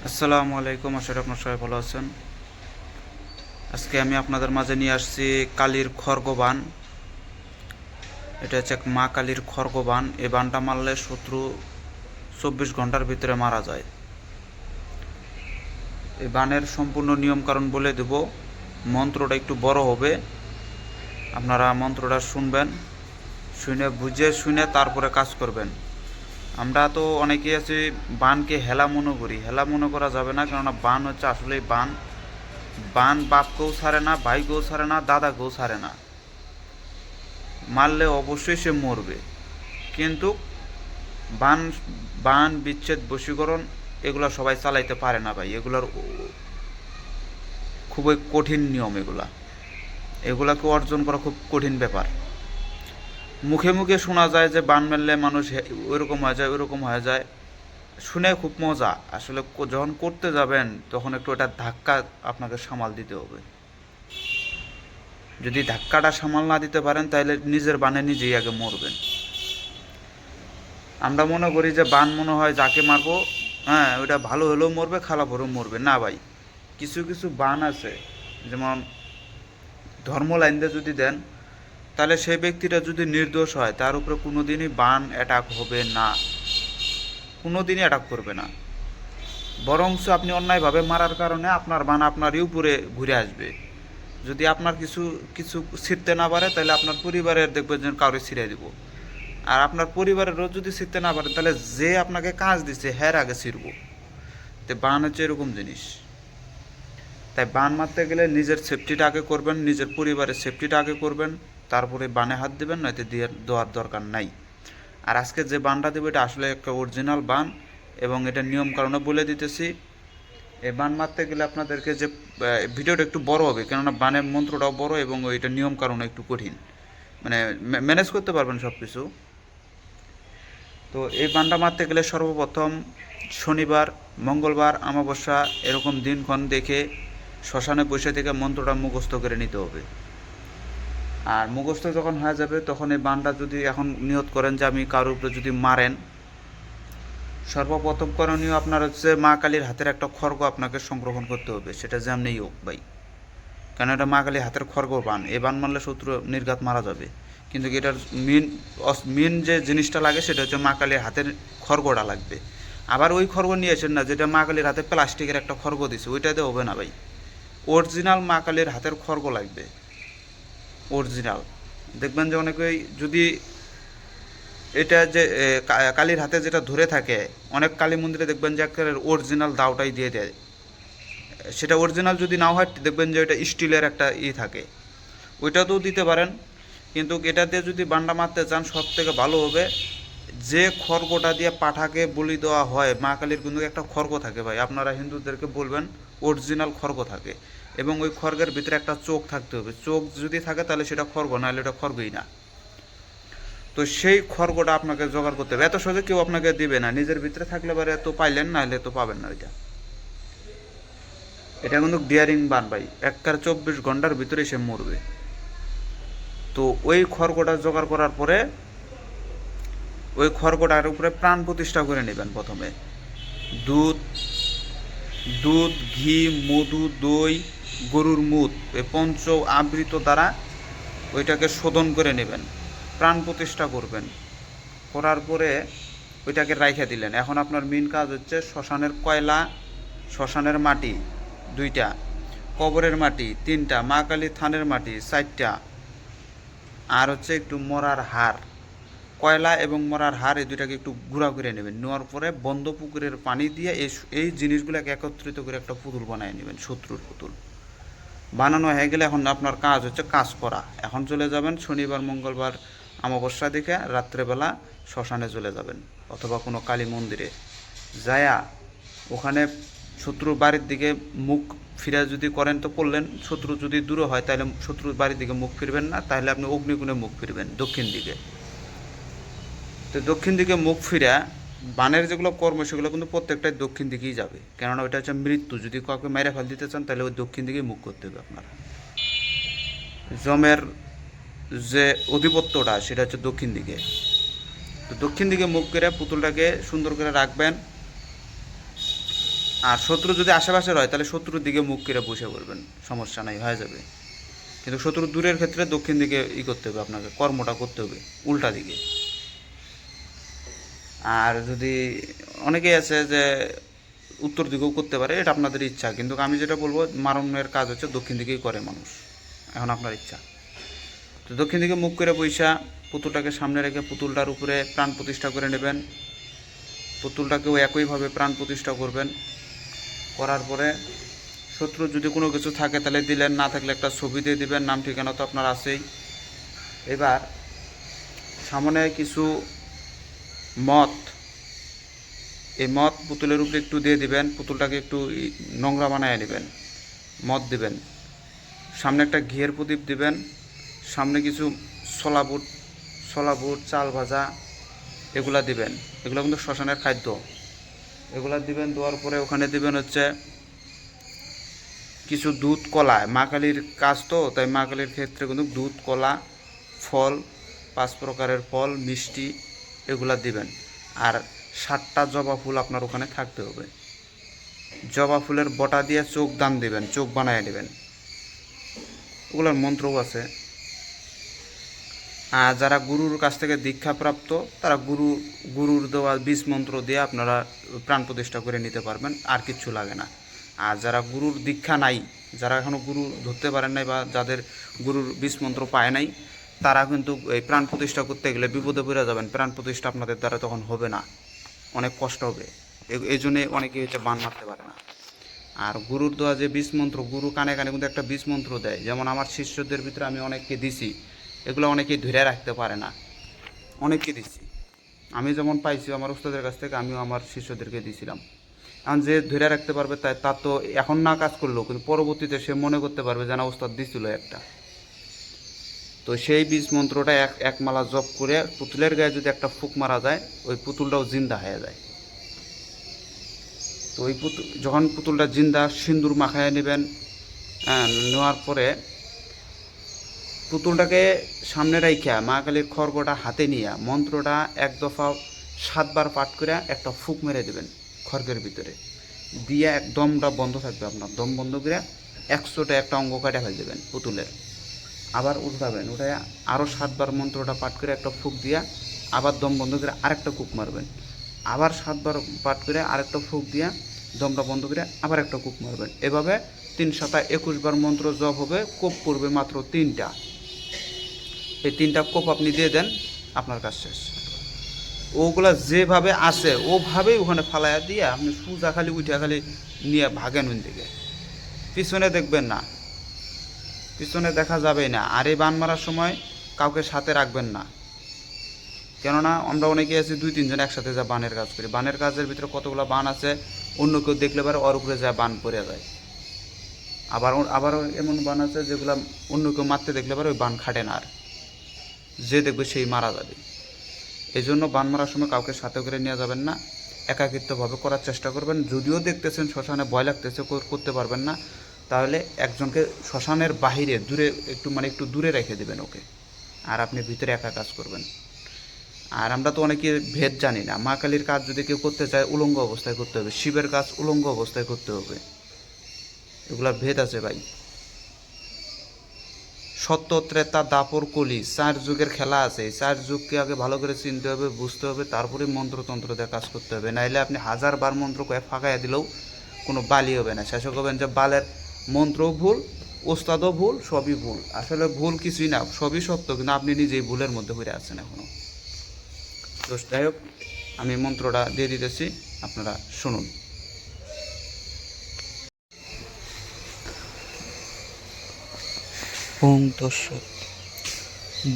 আসসালামু আলাইকুম, আশা করি আপনারা সবাই ভালো আছেন। আজকে আমি আপনাদের মাঝে নিয়ে আসছি কালীর খড়গ বান। এটা হচ্ছে মা কালীর খড়গ বান। এই বানটা মারলে শত্রু 24 ঘন্টার ভিতরে মারা যায়। এই বানের সম্পূর্ণ নিয়মকানুন বলে দেব। মন্ত্রটা একটু বড় হবে, আপনারা মন্ত্রটা শুনবেন, শুনে বুঝে শুনে তারপরে কাজ করবেন। আমরা তো অনেকেই আছি বানকে হেলা মনে করি, হেলা মনে করা যাবে না, কেননা বান হচ্ছে আসলেই বান। বান বাপকেও ছাড়ে না, ভাইকেও ছাড়ে না, দাদাকেও ছাড়ে না। মারলে অবশ্যই সে মরবে, কিন্তু বান বান বিচ্ছেদ বশীকরণ এগুলো সবাই চালাইতে পারে না ভাই। এগুলোর খুবই কঠিন নিয়ম। এগুলাকে অর্জন করা খুব কঠিন ব্যাপার। মুখে মুখে শোনা যায় যে বান মারলে মানুষ ওইরকম হয়ে যায়, ওইরকম হয়ে যায়, শুনে খুব মজা। আসলে যখন করতে যাবেন তখন একটু এটা ধাক্কা আপনাকে সামাল দিতে হবে। যদি ধাক্কাটা সামাল না দিতে পারেন তাহলে নিজের বানে নিজেই আগে মরবেন। আমরা মনে করি যে বান মনে হয় যাকে মারবো, হ্যাঁ ওইটা ভালো হলেও মরবে, খারাপ হলেও মরবে না ভাই। কিছু কিছু বান আছে, যেমন ধর্ম লাইন দিয়ে যদি দেন, তাহলে সেই ব্যক্তিটা যদি নির্দোষ হয় তার উপরে কোনো দিনই বান অ্যাটাক হবে না, কোনো দিনই অ্যাটাক করবে না। বরঞ্চ আপনি অন্যায়ভাবে মারার কারণে আপনার বান আপনারই উপরে ঘুরে আসবে। যদি আপনার কিছু কিছু ছিঁড়তে না পারে তাহলে আপনার পরিবারের দেখবেন যে কাউরে ছিঁড়ে দিব। আর আপনার পরিবারেরও যদি ছিঁড়তে না পারে তাহলে যে আপনাকে কাজ দিচ্ছে হ্যার আগে ছিঁড়ব। তো বান হচ্ছে এরকম জিনিস। তাই বান মারতে গেলে নিজের সেফটিটা আগে করবেন, নিজের পরিবারের সেফটিটা আগে করবেন, তারপরে বানে হাত দেবেন, নয়তো দিয়ে দেওয়ার দরকার নাই। আর আজকে যে বানটা দেবো এটা আসলে একটা অরিজিনাল বান, এবং এটা নিয়ম কারণে বলে দিতেছি। এই বান মারতে গেলে আপনাদেরকে যে ভিডিওটা একটু বড় হবে, কেননা বানের মন্ত্রটাও বড় এবং ওইটা নিয়ম কারণে একটু কঠিন, মানে ম্যানেজ করতে পারবেন সব কিছু। তো এই বানটা মারতে গেলে সর্বপ্রথম শনিবার, মঙ্গলবার, অমাবস্যা এরকম দিনক্ষণ দেখে শ্মশানে বসে থেকে মন্ত্রটা মুখস্থ করে নিতে হবে। আর মুখস্থ যখন হয়ে যাবে তখন এই বানটা যদি এখন নিয়ত করেন যে আমি কারোর উপরে যদি মারেন, সর্বপ্রথম করণীয় আপনার হচ্ছে মা কালীর হাতের একটা খড়গ আপনাকে সংগ্রহণ করতে হবে, সেটা যেমনিই হোক ভাই। কারণ এটা মা কালীর হাতের খড়গ বান, এ বান মারলে শত্রু নির্ঘাত মারা যাবে। কিন্তু এটার মেন যে জিনিসটা লাগে সেটা হচ্ছে মা কালীর হাতের খড়গটা লাগবে। আবার ওই খড়গ নিয়ে আসেন না যেটা মা কালীর হাতে প্লাস্টিকের একটা খড়গ দিছে, ওইটাতে হবে না ভাই। অরিজিনাল মা কালীর হাতের খড়গ লাগবে, অরিজিনাল। দেখবেন যে অনেকেই যদি এটা যে কালীর হাতে যেটা ধরে থাকে, অনেক কালী মন্দিরে দেখবেন যে একটা অরিজিনাল দাওটাই দিয়ে দেয়। সেটা অরিজিনাল যদি নাও হয় দেখবেন যে ওইটা স্টিলের একটা থাকে, ওইটাতেও দিতে পারেন। কিন্তু এটাতে যদি বান্ডা মারতে চান সব থেকে ভালো হবে যে খড়গটা দিয়ে পাঠাকে বলি দেওয়া হয়। মা কালীর কিন্তু একটা খড়গ থাকে ভাই, আপনারা হিন্দুদেরকে বলবেন অরিজিনাল খড়গ থাকে, এবং ওই খড়গের ভিতরে একটা চোখ থাকতে হবে। চোখ যদি থাকে তাহলে সেটা খড়গ, নাহলে ওটা খড়গই না। তো সেই খড়গটা আপনাকে জোগাড় করতে হবে, এত সহজে কেউ আপনাকে দিবে না। নিজের ভিতরে থাকলে পরে তো পাইলেন, নাহলে তো পাবেন না। এটা কিন্তু ডিয়ারিং বান ভাই, একবার 24 ঘন্টার ভিতরে সে মরবে। তো ওই খড়গটা জোগাড় করার পরে ওই খড়গটার উপরে প্রাণ প্রতিষ্ঠা করে নেবেন। প্রথমে দুধ দুধ ঘি, মধু, দই, গরুর মুত, এই পঞ্চ আবৃত দ্বারা ওইটাকে শোধন করে নেবেন, প্রাণ প্রতিষ্ঠা করবেন। করার পরে ওইটাকে রাইখে দিলেন। এখন আপনার মেন কাজ হচ্ছে শ্মশানের কয়লা, শ্মশানের মাটি 2টা, কবরের মাটি 3টা, মা কালীর থানের মাটি 4টা, আর হচ্ছে একটু মরার হাড়। কয়লা এবং মরার হাড় এই দুইটাকে একটু গুঁড়া করে নেবেন। নেওয়ার পরে বন্ধ পুকুরের পানি দিয়ে এই জিনিসগুলোকে একত্রিত করে একটা পুতুল বানিয়ে নেবেন, শত্রুর পুতুল বানানো হয়ে গেলে এখন আপনার কাজ হচ্ছে কাজ করা। এখন চলে যাবেন শনিবার, মঙ্গলবার, অমাবস্যা দেখে রাত্রেবেলা শ্মশানে চলে যাবেন, অথবা কোনো কালী মন্দিরে যায়া ওখানে শত্রুর বাড়ির দিকে মুখ ফিরে যদি করেন তো করলেন। শত্রু যদি দূরে হয় তাহলে শত্রুর বাড়ির দিকে মুখ ফিরবেন না, তাহলে আপনি অগ্নিকুণে মুখ ফিরবেন দক্ষিণ দিকে। তো দক্ষিণ দিকে মুখ ফিরা বানের যেগুলো কর্ম সেগুলো কিন্তু প্রত্যেকটাই দক্ষিণ দিকেই যাবে, কেননা ওইটা হচ্ছে মৃত্যু। যদি কাউকে মেরে ফেল দিতে চান তাহলে ওই দক্ষিণ দিকেই মুখ করতে হবে আপনার। জমের যে অধিপত্যটা সেটা হচ্ছে দক্ষিণ দিকে। তো দক্ষিণ দিকে মুখ করে পুতুলটাকে সুন্দর করে রাখবেন। আর শত্রু যদি আশেপাশে হয় তাহলে শত্রুর দিকে মুখ করে বসে পড়বেন, সমস্যা নাই, হয়ে যাবে। কিন্তু শত্রু দূরের ক্ষেত্রে দক্ষিণ দিকে করতে হবে, আপনাকে কর্মটা করতে হবে উল্টা দিকে। আর যদি অনেকেই আছে যে উত্তর দিকেও করতে পারে, এটা আপনাদের ইচ্ছা, কিন্তু আমি যেটা বলবো মারণের কাজ হচ্ছে দক্ষিণ দিকেই করে মানুষ, এখন আপনার ইচ্ছা। তো দক্ষিণ দিকে মুখ করে পয়সা পুতুলটাকে সামনে রেখে পুতুলটার উপরে প্রাণ প্রতিষ্ঠা করে নেবেন। পুতুলটাকেও একইভাবে প্রাণ প্রতিষ্ঠা করবেন। করার পরে শত্রু যদি কোনো কিছু থাকে তাহলে দিলেন, না থাকলে একটা ছবি দিয়ে দিবেন, নাম ঠিকানা তো আপনার আছেই। এবার সামনে কিছু মদ, এই মদ পুতুলের উপরে একটু দিয়ে দিবেন, পুতুলটাকে একটু নোংরা বানায় নেবেন, মদ দিবেন। সামনে একটা ঘিয়ের প্রদীপ দিবেন, সামনে কিছু ছোলা বুট চাল ভাজা এগুলা দিবেন, এগুলো কিন্তু শ্মশানের খাদ্য। এগুলা দিবেন, দেওয়ার পরে ওখানে দিবেন হচ্ছে কিছু দুধ কলা, মা কালীর কাজ তো, তাই মা কালীর ক্ষেত্রে কিন্তু দুধ কলা ফল, 5 প্রকারের ফল মিষ্টি এগুলা দিবেন। আর 7টা জবা ফুল আপনার ওখানে থাকতে হবে। জবা ফুলের বটা দিয়ে চোখ দান দিবেন, চোখ বানায় নেবেন, ওগুলোর মন্ত্রও আছে। আর যারা গুরুর কাছ থেকে দীক্ষাপ্রাপ্ত তারা গুরুর দেওয়া বীজ মন্ত্র দিয়ে আপনারা প্রাণ প্রতিষ্ঠা করে নিতে পারবেন, আর কিচ্ছু লাগে না। আর যারা গুরুর দীক্ষা নাই, যারা এখনও গুরু ধরতে পারেন নাই বা যাদের গুরুর বীজ মন্ত্র পায় নাই, তারা কিন্তু এই প্রাণ প্রতিষ্ঠা করতে গেলে বিপদে পড়ে যাবেন। প্রাণ প্রতিষ্ঠা আপনাদের দ্বারা তখন হবে না, অনেক কষ্ট হবে। এই জন্যে অনেকে হচ্ছে বান মারতে পারে না। আর গুরুর দেওয়া যে বীজ মন্ত্র, গুরু কানে কানে কিন্তু একটা বীজ মন্ত্র দেয়, যেমন আমার শিষ্যদের ভিতরে আমি অনেককে দিছি, এগুলো অনেকেই ধরে রাখতে পারে না, অনেককে দিচ্ছি। আমি যেমন পাইছি আমার উস্তাদের কাছ থেকে, আমিও আমার শিষ্যদেরকে দিয়েছিলাম। এখন যে ধরে রাখতে পারবে তার তো এখন না কাজ করলেও কিন্তু পরবর্তীতে সে মনে করতে পারবে যে না উস্তাদ দিছিল একটা। তো সেই বীজ মন্ত্রটা এক মালা জপ করে পুতুলের গায়ে যদি একটা ফুক মারা যায়, ওই পুতুলটাও জিন্দা হয়ে যায়। তো ওই যখন পুতুলটা জিন্দা, সিন্দুর মাখায় নেবেন। নেওয়ার পরে পুতুলটাকে সামনে রাইখা মা কালীর খড়গটা হাতে নিয়ে মন্ত্রটা 1 দফা 7 বার পাঠ করে একটা ফুক মেরে দেবেন খড়গের ভিতরে দিয়ে, দমটা বন্ধ থাকবে আপনার, দম বন্ধ করে 100টা একটা অঙ্গ কাটা ফেলে দেবেন পুতুলের। আবার উঠাবেন, উঠায় আরও 7 বার মন্ত্রটা পাঠ করে একটা ফুক দিয়া আবার দম বন্ধ করে আরেকটা কুপ মারবেন। আবার 7 বার পাঠ করে আরেকটা ফুক দিয়া দমটা বন্ধ করে আবার একটা কুপ মারবেন। এভাবে 3 7 21 বার মন্ত্র জপ হবে। কোপ করবে মাত্র 3টা। এই 3টা কোপ আপনি দিয়ে দেন, আপনার কাজ শেষ। ওগুলা যেভাবে আছে ওভাবেই ওখানে ফালাইয়া দিয়ে আপনি সুজা খালি উঠে খালি নিয়ে ভাগেন ওই দিকে, পিছনে দেখবেন না, পিছনে দেখা যাবেই না। আর এই বান মারার সময় কাউকে সাথে রাখবেন না, কেননা আমরা অনেকে আছি 2-3 জন একসাথে যা বানের কাজ করি। বানের কাজের ভিতরে কতগুলো বান আছে, অন্য কেউ দেখলে পারে ওর উপরে যা বান পড়ে যায়। আবারও এমন বান আছে যেগুলো অন্য কেউ মারতে দেখলে পারে ওই বান খাটে না, আর যে দেখবে সেই মারা যাবে। এই জন্য বান মারার সময় কাউকে সাথে করে নিয়ে যাবেন না, একাকিত্বভাবে করার চেষ্টা করবেন। যদিও দেখতেছেন শ্মশানে ভয় লাগতেছে, করতে পারবেন না, তাহলে একজনকে শ্মশানের বাহিরে দূরে একটু দূরে রেখে দেবেন ওকে, আর আপনি ভিতরে একা কাজ করবেন। আর আমরা তো অনেকে ভেদ জানি না, মা কালীর কাজ যদি কেউ করতে চায় উলঙ্গ অবস্থায় করতে হবে, শিবের কাজ উলঙ্গ অবস্থায় করতে হবে, এগুলা ভেদ আছে ভাই। সত্য ত্রেতা দাপর কলি 4 যুগের খেলা আছে। এই 4 যুগকে আগে ভালো করে চিনতে হবে, বুঝতে হবে, তারপরে মন্ত্রতন্ত্র দিয়ে কাজ করতে হবে। নাইলে আপনি 1000 বার মন্ত্র কয়ে ফাঁকাইয়া দিলেও কোনো বালি হবে না। শেষে করবেন যে বালের মন্ত্রও ভুল, ওস্তাদও ভুল, সবই ভুল। আসলে ভুল কিছুই না, সবই সত্য, কিন্তু আপনি নিজেই ভুলের মধ্যে পড়ে আছেন এখনও। তো যাই হোক, আমি মন্ত্রটা দিয়ে দিতেছি, আপনারা শুনুন। ওং তৎসৎ।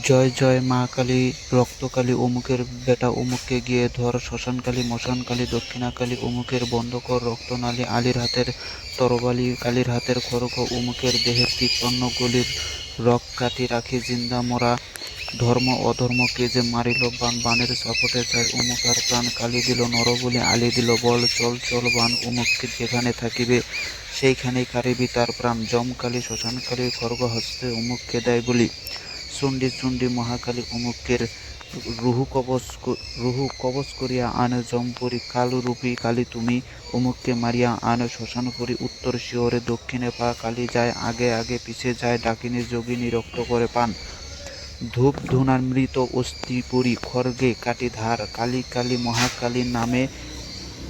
জয় জয় মা কালী, রক্তকালী, অমুকের বেটা অমুককে গিয়ে ধর, শ্মশানকালী, মশানকালী, দক্ষিণাকালী, অমুকের বন্ধ কর রক্তনালী, আলীর হাতের তরবালি, কালীর হাতের খড়গ, অমুকের দেহের 53 গলির রক কাটি রাখি জিন্দা মরা, ধর্ম অধর্মকে যে মারিল বান, বানের সাপটে যায় অমুক আর প্রাণ, কালী দিল নরবলি, আলী দিল বল, চল চল বান, অমুককে যেখানে থাকিবে সেইখানেই কারিবি তার প্রাণ, জমকালী, শ্মশানকালী, খড়গ হস্তে অমুককে দেয় বলি, চণ্ডী চণ্ডী মহাকালী, অমুকের রুহু কবচ করিয়া আনে জম্পরি কালু রূপী কালী তুমি অমুককে মারিয়া আনে শ্মশানপুরী উত্তর শিওরে দক্ষিণে পা কালী যায় আগে আগে পিছে যায় ডাকিনী যোগিনী রক্ত করে পান ধূপ ধুনার মৃত অস্থি পুরী খড়গে কাটি ধার কালী কালী মহাকালী নামে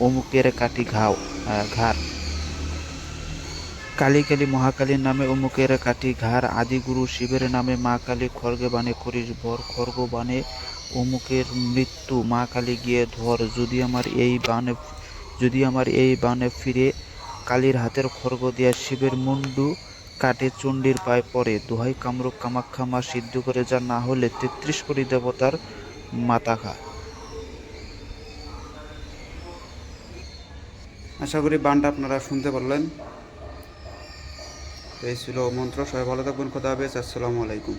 অমুকের কাটি ঘাড় কালী কালী মহাকালীর নামে অমুকের কাটি ঘাড় আদিগুরু শিবের নামে মা কালী খড়গে বানে করিস ভর খড়গ বানে অমুকের মৃত্যু মা কালী গিয়ে ধর যদি আমার এই বানে ফিরে কালীর হাতের খড়গ দিয়া শিবের মুন্ডু কাটে চণ্ডীর পায়ে পড়ে দোহাই কামরূপ কামাখ্যা মা সিদ্ধ করে যা না হলে ৩৩ কোটি দেবতার মাথা খা। আশা করি বানটা আপনারা শুনতে পারলেন। তো এই ছিল মন্ত্র। সবাই ভালো থাকবেন। খোদা হাফেজ। আসসালামু আলাইকুম।